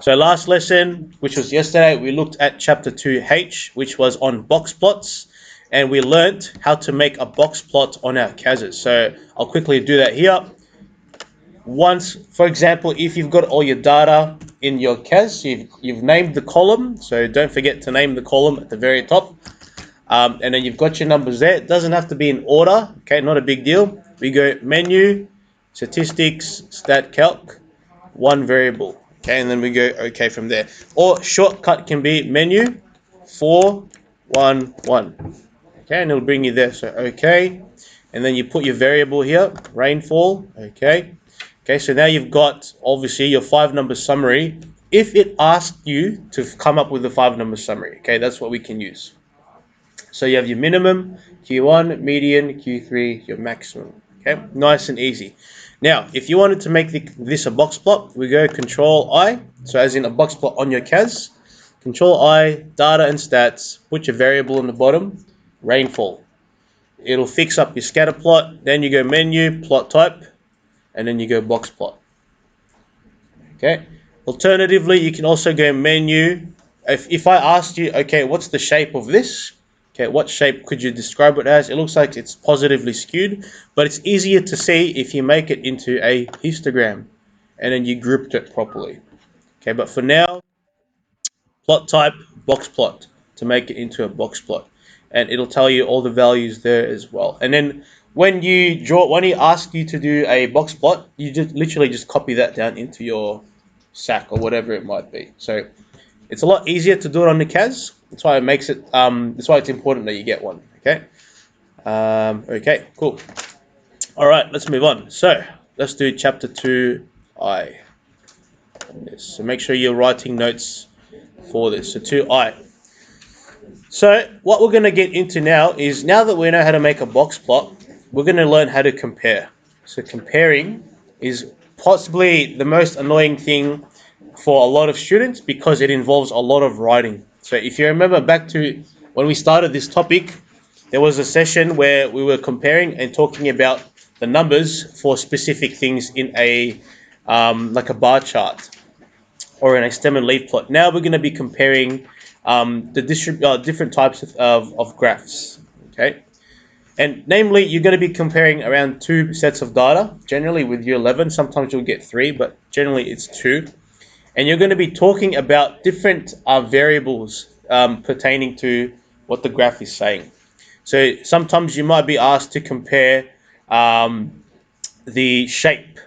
So last lesson, which was yesterday, we looked at chapter 2H, which was on box plots, and we learnt how to make a box plot on our CASs. So I'll quickly do that here. Once, for example, if you've got all your data in your CAS, you've named the column, so don't forget to name the column at the very top. And then you've got your numbers there. It doesn't have to be in order, okay, not a big deal. We go menu, statistics, stat calc, one variable, okay, and then we go okay from there. Or shortcut can be menu 411, okay, and it'll bring you there. So okay, and then you put your variable here, rainfall, okay. Okay, so now you've got obviously your 5-number summary. If it asked you to come up with a 5-number summary, okay, that's what we can use. So you have your minimum, Q1, median, Q3, your maximum. Okay, nice and easy. Now, if you wanted to make this a box plot, we go Control I, so as in a box plot on your CAS. Control I, data and stats, put your variable in the bottom, rainfall. It'll fix up your scatter plot, then you go menu, plot type, and then you go box plot. Okay. Alternatively, you can also go menu. If I asked you, okay, what's the shape of this? Okay, what shape could you describe it as? It looks like it's positively skewed, but it's easier to see if you make it into a histogram and then you grouped it properly. Okay, but for now, plot type, box plot to make it into a box plot. And it'll tell you all the values there as well. And then when he asks you to do a box plot, you just literally just copy that down into your SAC or whatever it might be. So it's a lot easier to do it on the CAS. That's why it makes it. That's why it's important that you get one. Okay. Okay. Cool. All right. Let's move on. So let's do chapter 2I. So make sure you're writing notes for this. So 2I. So what we're going to get into now is, now that we know how to make a box plot, we're going to learn how to compare. So comparing is possibly the most annoying thing for a lot of students because it involves a lot of writing. So if you remember back to when we started this topic, there was a session where we were comparing and talking about the numbers for specific things in a like a bar chart or in a stem and leaf plot. Now we're going to be comparing the different types of graphs. Okay. And namely, you're going to be comparing around 2 sets of data, generally with year 11. Sometimes you'll get 3, but generally it's 2. And you're going to be talking about different variables pertaining to what the graph is saying. So sometimes you might be asked to compare the shape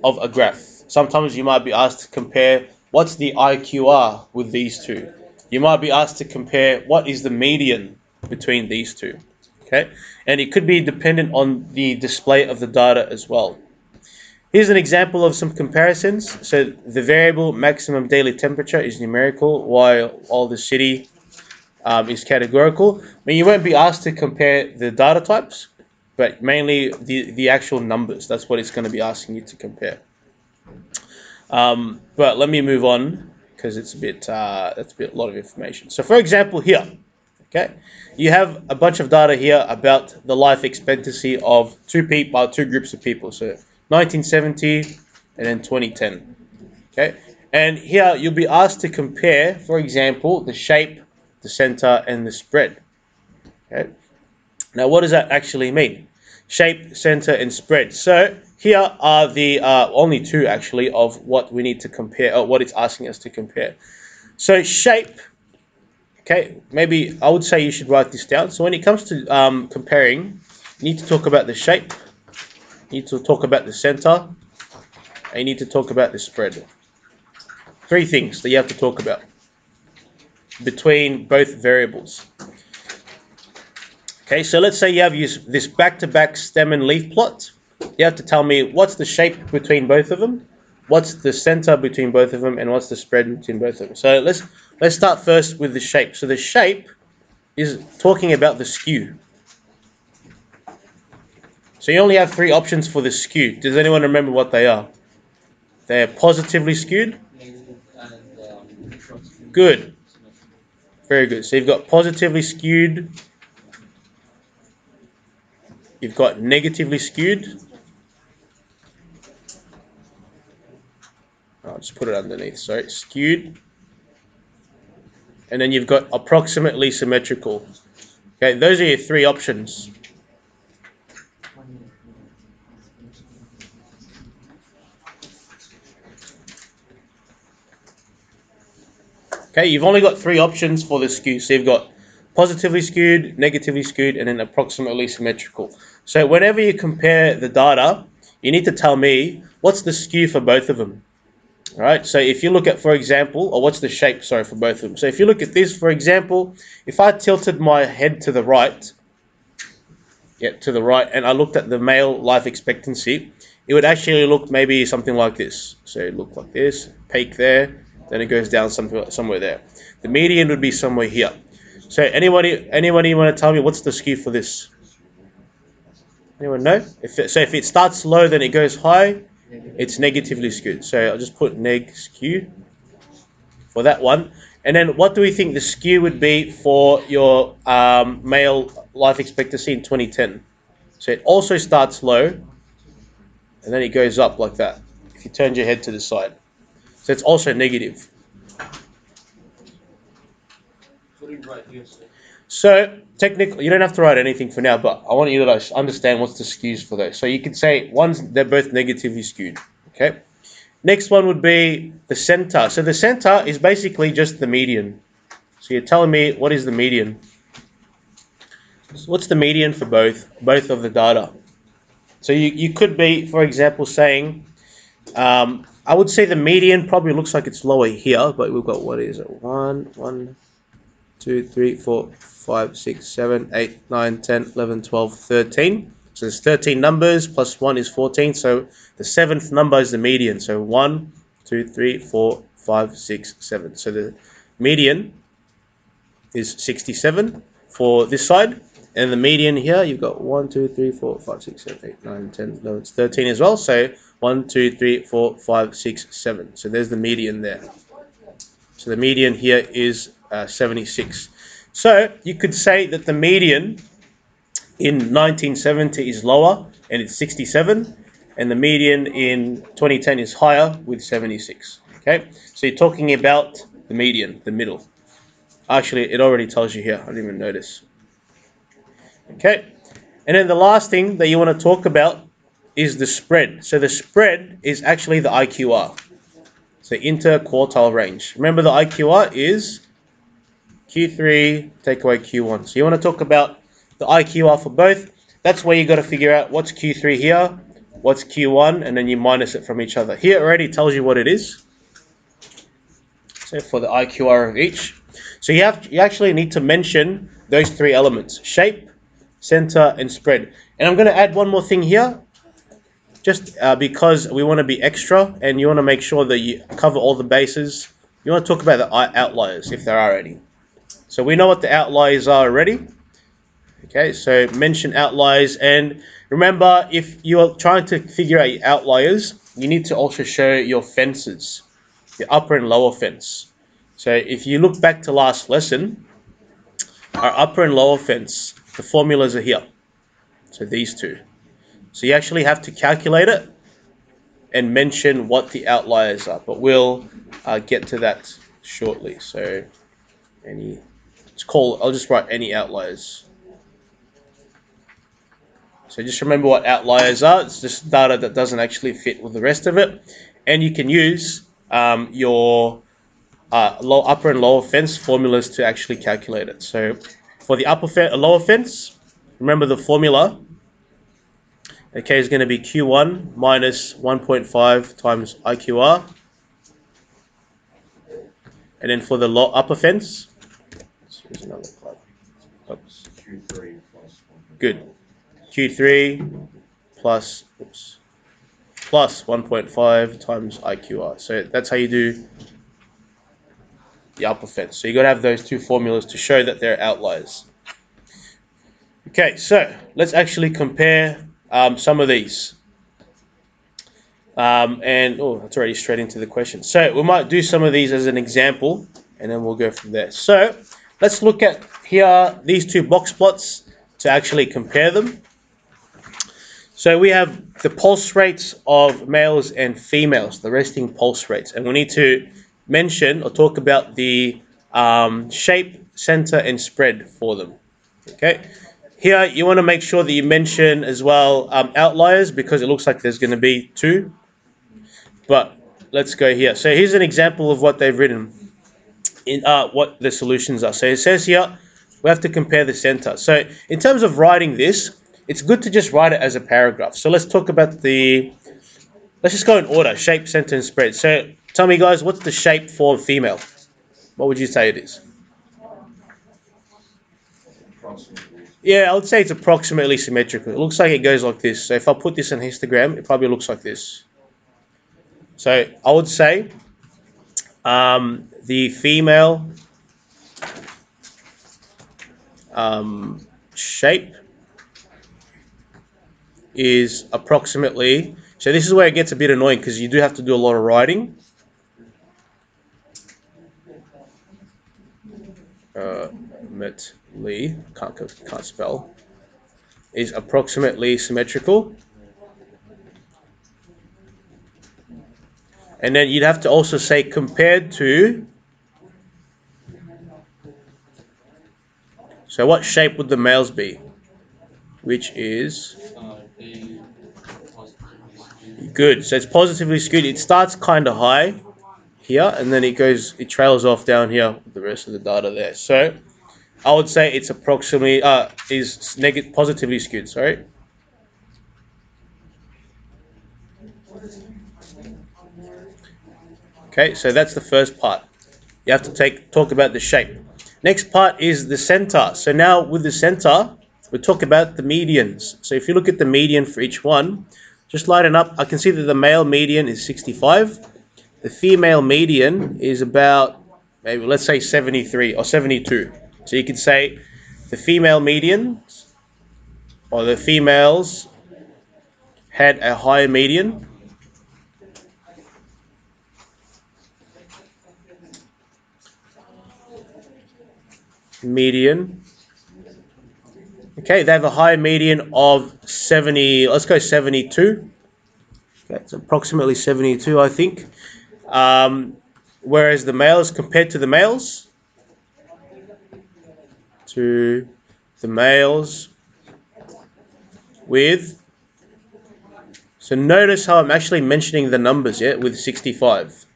of a graph. Sometimes you might be asked to compare what's the IQR with these two. You might be asked to compare what is the median between these two. Okay, and it could be dependent on the display of the data as well. Here's an example of some comparisons. So the variable maximum daily temperature is numerical, while the city is categorical. I mean, you won't be asked to compare the data types, but mainly the actual numbers. That's what it's going to be asking you to compare. But let me move on because it's a lot of information. So for example here, okay, you have a bunch of data here about the life expectancy of two groups of people. So 1970 and then 2010. Okay, and here you'll be asked to compare, for example, the shape, the center, and the spread. Okay, now what does that actually mean? Shape, center, and spread. So here are the only two actually of what we need to compare, or what it's asking us to compare. So shape. Okay, maybe I would say you should write this down. So when it comes to comparing, you need to talk about the shape, you need to talk about the center, and you need to talk about the spread. 3 things that you have to talk about between both variables. Okay, so let's say you have this back-to-back stem and leaf plot. You have to tell me what's the shape between both of them, what's the center between both of them, and what's the spread between both of them. So let's start first with the shape. So the shape is talking about the skew. So you only have 3 options for the skew. Does anyone remember what they are? They're positively skewed? Good. Very good. So you've got positively skewed, you've got negatively skewed, I'll just put it underneath. Sorry, skewed. And then you've got approximately symmetrical. Okay, those are your three options. Okay, you've only got three options for the skew. So you've got positively skewed, negatively skewed, and then approximately symmetrical. So whenever you compare the data, you need to tell me what's the skew for both of them. All right, so if you look at, for example, or what's the shape, sorry, for both of them. So if you look at this, for example, if I tilted my head to the right, and I looked at the male life expectancy, it would actually look maybe something like this. So it looked like this, peak there, then it goes down somewhere there. The median would be somewhere here. So anybody want to tell me what's the skew for this? Anyone know? If it starts low, then it goes high. It's negatively skewed. So I'll just put neg skew for that one. And then what do we think the skew would be for your male life expectancy in 2010? So it also starts low, and then it goes up like that if you turned your head to the side. So it's also negative. So technically, you don't have to write anything for now, but I want you to understand what's the skews for those. So you can say they're both negatively skewed. Okay. Next one would be the center. So the center is basically just the median. So you're telling me what is the median? So what's the median for both of the data? So you could be, for example, saying, I would say the median probably looks like it's lower here, but we've got, what is it? 1, 2, 3, 4, 5, 6, 7, 8, 9, 10, 11, 12, 13. So there's 13 numbers, plus 1 is 14. So the seventh number is the median. So 1, 2, 3, 4, 5, 6, 7. So the median is 67 for this side. And the median here, you've got 1, 2, 3, 4, 5, 6, 7, 8, 9, 10, 11, 13 as well. So 1, 2, 3, 4, 5, 6, 7. So there's the median there. So the median here is 76. So you could say that the median in 1970 is lower, and it's 67, and the median in 2010 is higher with 76. Okay, so you're talking about the median, the middle. Actually, it already tells you here. I didn't even notice. Okay, and then the last thing that you want to talk about is the spread. So the spread is actually the IQR. So interquartile range. Remember, the IQR is Q3 take away Q1. So you want to talk about the IQR for both. That's where you got to figure out what's Q3 here, what's Q1, and then you minus it from each other. Here it already tells you what it is. So for the IQR of each. So you actually need to mention those three elements: shape, center, and spread. And I'm going to add one more thing here, just because we want to be extra and you want to make sure that you cover all the bases. You want to talk about the outliers, if there are any. So we know what the outliers are already. Okay, so mention outliers. And remember, if you're trying to figure out your outliers, you need to also show your fences, the upper and lower fence. So if you look back to last lesson, our upper and lower fence, the formulas are here. So these two. So you actually have to calculate it and mention what the outliers are. But we'll get to that shortly. So I'll just write any outliers. So just remember what outliers are. It's just data that doesn't actually fit with the rest of it. And you can use your upper and lower fence formulas to actually calculate it. So for the lower fence, remember the formula. Okay, is going to be Q1 minus 1.5 times IQR. And then for the upper fence, here's another plug. Oops. Q3 plus 1. Good. Q3 plus 1.5 times IQR. So that's how you do the upper fence. So you got to have those two formulas to show that they're outliers. Okay, so let's actually compare some of these. That's already straight into the question. So we might do some of these as an example, and then we'll go from there. So let's look at here these two box plots to actually compare them. So we have the pulse rates of males and females, the resting pulse rates, and we need to mention or talk about the shape, center, and spread for them. Okay. Here you want to make sure that you mention as well outliers because it looks like there's going to be two. But let's go here. So here's an example of what they've written in what the solutions are. So it says here we have to compare the center. So in terms of writing this, it's good to just write it as a paragraph. So let's talk about let's just go in order, shape, center, and spread. So tell me guys, what's the shape for female? What would you say it is? Approximately. Yeah, I would say it's approximately symmetrical. It looks like it goes like this. So if I put this in histogram, it probably looks like this. So I would say the female shape is approximately. So this is where it gets a bit annoying because you do have to do a lot of writing. Approximately, can't spell, is approximately symmetrical. And then you'd have to also say compared to. So what shape would the males be? Which is good. So it's positively skewed. It starts kind of high here, and then it trails off down here with the rest of the data there. So I would say it's approximately is positively skewed. Sorry. Okay, so that's the first part. You have to talk about the shape. Next part is the center. So now with the center, we talk about the medians. So if you look at the median for each one, just line it up. I can see that the male median is 65. The female median is about maybe let's say 73 or 72. So you could say the female median or the females had a higher median. Median. Okay, they have a high median of 70. Let's go 72. That's approximately 72, I think. Whereas the males, compared to the males, with. So notice how I'm actually mentioning the numbers, yeah, with 65.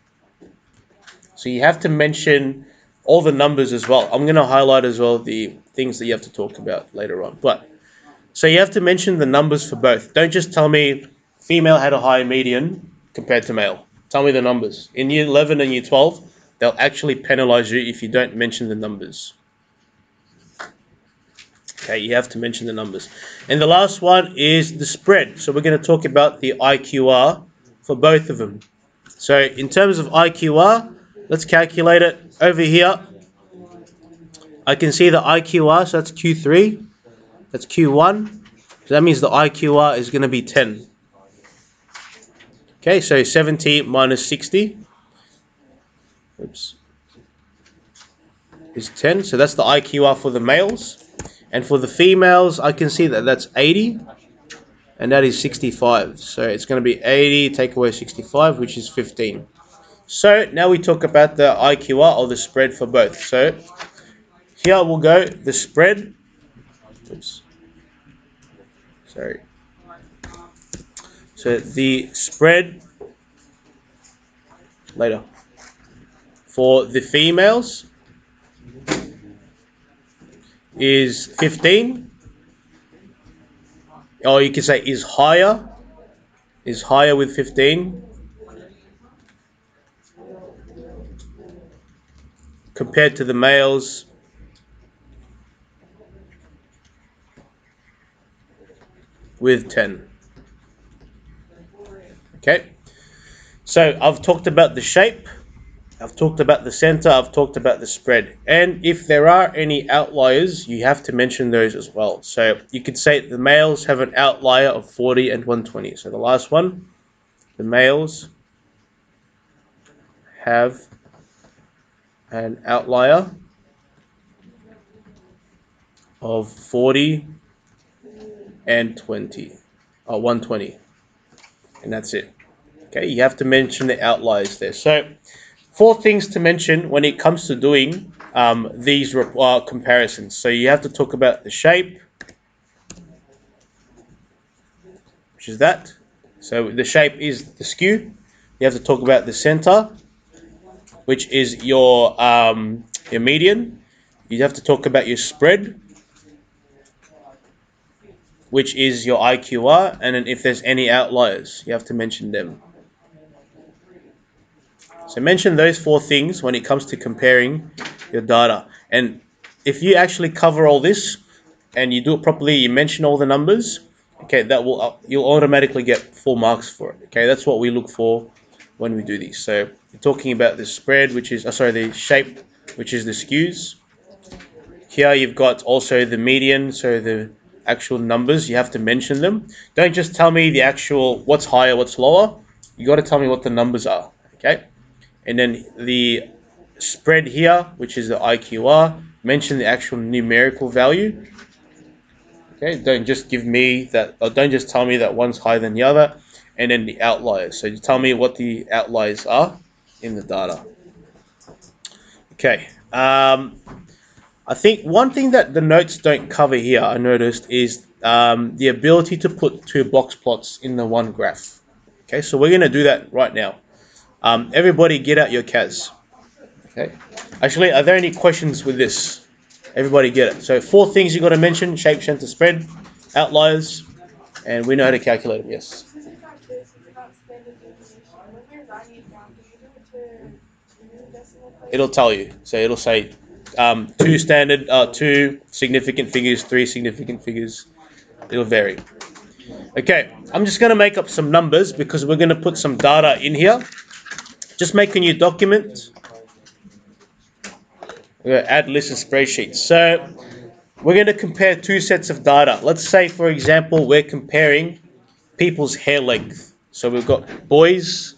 So you have to mention all the numbers as well. I'm going to highlight as well the things that you have to talk about later on. But so you have to mention the numbers for both. Don't just tell me female had a higher median compared to male. Tell me the numbers. In year 11 and year 12, they'll actually penalize you if you don't mention the numbers. Okay, you have to mention the numbers. And the last one is the spread. So we're going to talk about the IQR for both of them. So in terms of IQR, let's calculate it over here. I can see the IQR, so that's Q3, that's Q1. So that means the IQR is going to be 10. Okay, so 70 minus 60 is 10. So that's the IQR for the males. And for the females, I can see that that's 80. And that is 65. So it's going to be 80, take away 65, which is 15. So now we talk about the IQR or the spread for both. So here we'll go the spread. Sorry. So the spread later for the females is 15. Or you can say is higher with 15 compared to the males with 10. Okay, so I've talked about the shape, I've talked about the center, I've talked about the spread, and if there are any outliers, you have to mention those as well. So you could say the males have an outlier of 40 and 120. So the last one, the males have an outlier of 40 and 20. 120, and that's it. Okay, you have to mention the outliers there. So 4 things to mention when it comes to doing these comparisons. So you have to talk about the shape, which is that. So the shape is the skew. You have to talk about the center, which is your median. You have to talk about your spread, which is your IQR, and then if there's any outliers, you have to mention them. So mention those 4 things when it comes to comparing your data. And if you actually cover all this and you do it properly, you mention all the numbers, okay, that will you'll automatically get full marks for it. Okay, that's what we look for when we do these. So we're talking about the spread, which is the shape, which is the skews. Here you've got also the median, so the actual numbers, you have to mention them. Don't just tell me the actual what's higher, what's lower. You got to tell me what the numbers are. Okay, and then the spread here, which is the IQR, mention the actual numerical value. Okay, don't just give me that, or don't just tell me that one's higher than the other, and then the outliers. So you tell me what the outliers are in the data. Okay. I think one thing that the notes don't cover here, I noticed, is the ability to put 2 box plots in the one graph. Okay, so we're going to do that right now. Everybody get out your CAS. Okay. Actually, are there any questions with this? Everybody get it. So 4 things you got to mention: shape, center, spread, outliers, and we know how to calculate them. Yes. It'll tell you. So it'll say 2 standard, 2 significant figures, 3 significant figures. It'll vary. Okay, I'm just going to make up some numbers because we're going to put some data in here. Just make a new document. We're going to add list of spreadsheets. So we're going to compare 2 sets of data. Let's say, for example, we're comparing people's hair length. So we've got boys.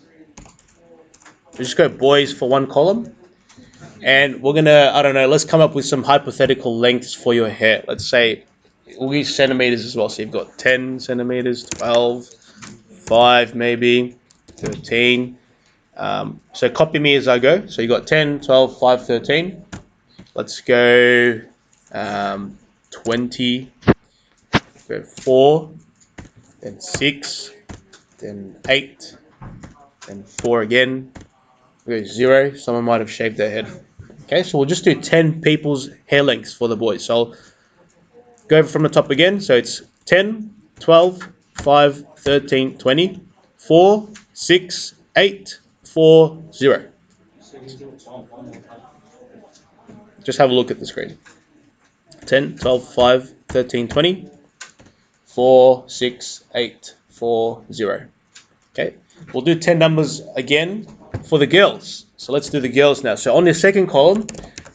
We'll just go boys for one column. And we're going to, I don't know, let's come up with some hypothetical lengths for your hair. Let's say we'll use centimeters as well. So you've got 10 centimeters, 12, 5 maybe, 13. So copy me as I go. So you've got 10, 12, 5, 13. Let's go 20, go 4, then 6, then 8, then 4 again. Go 0. Someone might have shaved their head. Okay, so we'll just do 10 people's hair lengths for the boys. So I'll go from the top again. So it's 10, 12, 5, 13, 20, 4, 6, 8, 4, 0. Just have a look at the screen. 10, 12, 5, 13, 20, 4, 6, 8, 4, 0. Okay, we'll do 10 numbers again for the girls. So let's do the girls now. So on the second column,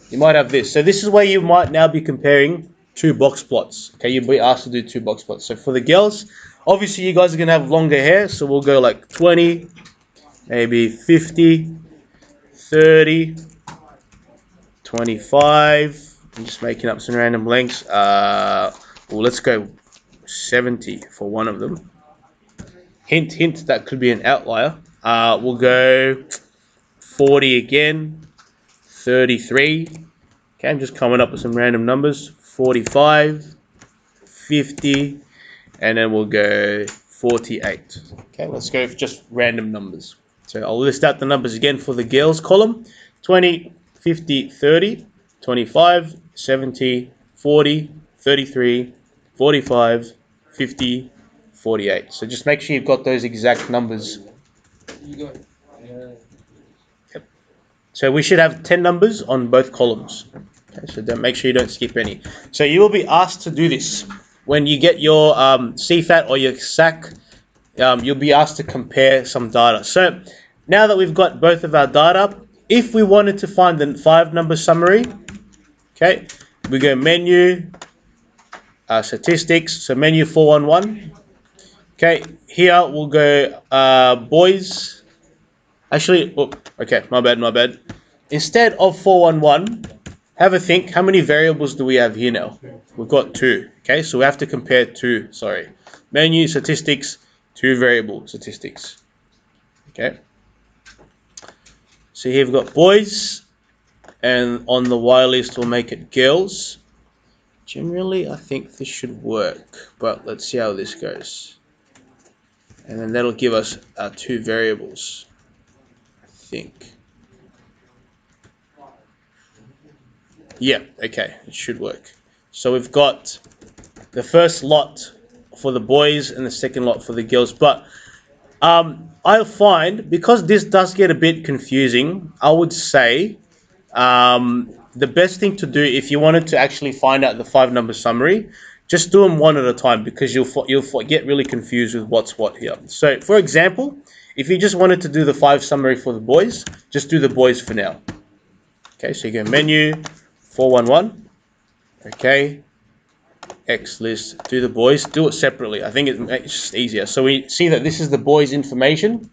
you might have this. So this is where you might now be comparing 2 box plots. Okay, you'll be asked to do 2 box plots. So for the girls, obviously you guys are going to have longer hair. So we'll go like 20, maybe 50, 30, 25. I'm just making up some random lengths. Well, let's go 70 for one of them. Hint, hint, that could be an outlier. We'll go 40 again, 33. Okay, I'm just coming up with some random numbers. 45, 50, and then we'll go 48. Okay, let's go for just random numbers. So I'll list out the numbers again for the girls column. 20, 50, 30, 25, 70, 40, 33, 45, 50, 48. So just make sure you've got those exact numbers. Yep. So we should have 10 numbers on both columns. Okay, so make sure you don't skip any. So you will be asked to do this. When you get your CFAT or your SAC, you'll be asked to compare some data. So now that we've got both of our data, if we wanted to find the 5-number summary, okay, we go menu, statistics, so menu 411. Okay, here we'll go boys. Actually, okay, my bad. Instead of 411, have a think. How many variables do we have here now? We've got 2. Okay, so we have to compare 2. Sorry. Menu, statistics, 2 variable statistics. Okay. So here we've got boys, and on the Y list we'll make it girls. Generally, I think this should work, but let's see how this goes. And then that'll give us our 2 variables, I think. Yeah, okay, it should work. So we've got the first lot for the boys and the second lot for the girls. But I find, because this does get a bit confusing, I would say the best thing to do if you wanted to actually find out the 5-number summary, just do them one at a time, because you'll get really confused with what's what here. So, for example, if you just wanted to do the 5 summary for the boys, just do the boys for now. Okay, so you go menu, 411. Okay, X list, do the boys, do it separately. I think it's just easier. So we see that this is the boys' information.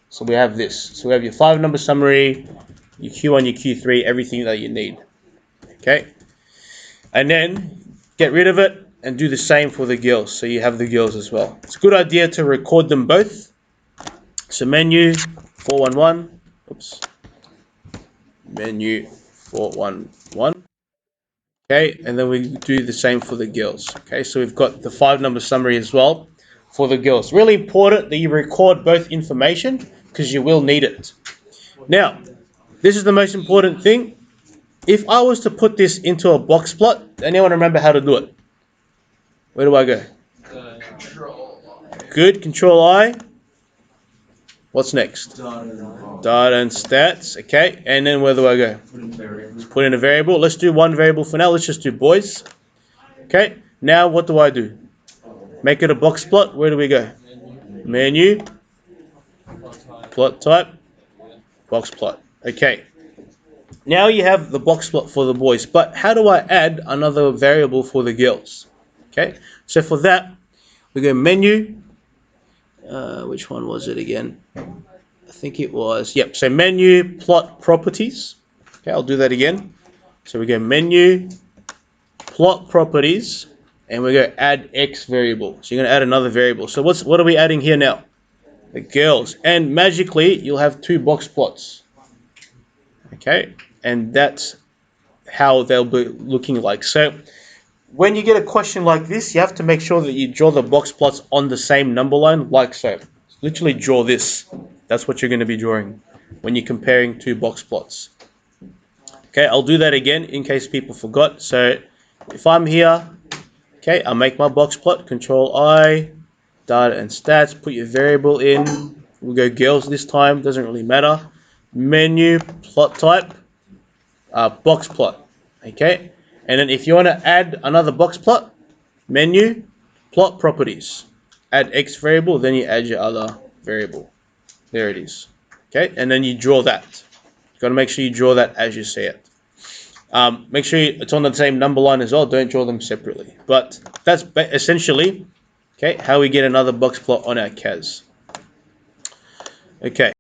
So we have this. So we have your 5-number summary, your Q1, your Q3, everything that you need. Okay, and then get rid of it and do the same for the girls. So you have the girls as well. It's a good idea to record them both. So menu 411. Oops. Menu 411. Okay, and then we do the same for the girls. Okay, so we've got the 5-number summary as well for the girls. Really important that you record both information, because you will need it. Now, this is the most important thing. If I was to put this into a box plot, anyone remember how to do it? Where do I go? Good, Control I. What's next? Data and stats. Okay, and then where do I go? Put in a variable. Let's do one variable for now. Let's just do boys. Okay, now what do I do? Make it a box plot. Where do we go? Menu, plot type, box plot. Okay, now you have the box plot for the boys, but how do I add another variable for the girls? Okay, so for that, we go menu. Which one was it again? I think it was, yep, so menu, plot properties. Okay, I'll do that again. So we go menu, plot properties, and we go add X variable. So you're going to add another variable. So what are we adding here now? The girls. And magically, you'll have 2 box plots. Okay, and that's how they'll be looking like. So when you get a question like this, you have to make sure that you draw the box plots on the same number line, like so. Literally draw this. That's what you're going to be drawing when you're comparing 2 box plots. Okay, I'll do that again in case people forgot. So if I'm here, okay, I'll make my box plot, Control I, data and stats, put your variable in. We'll go girls this time, doesn't really matter. Menu, plot type, box plot. Okay, and then if you want to add another box plot, menu, plot properties. Add X variable, then you add your other variable. There it is. Okay, and then you draw that. You've got to make sure you draw that as you see it. Make sure it's on the same number line as well. Don't draw them separately. But that's essentially, okay, how we get another box plot on our CAS. Okay.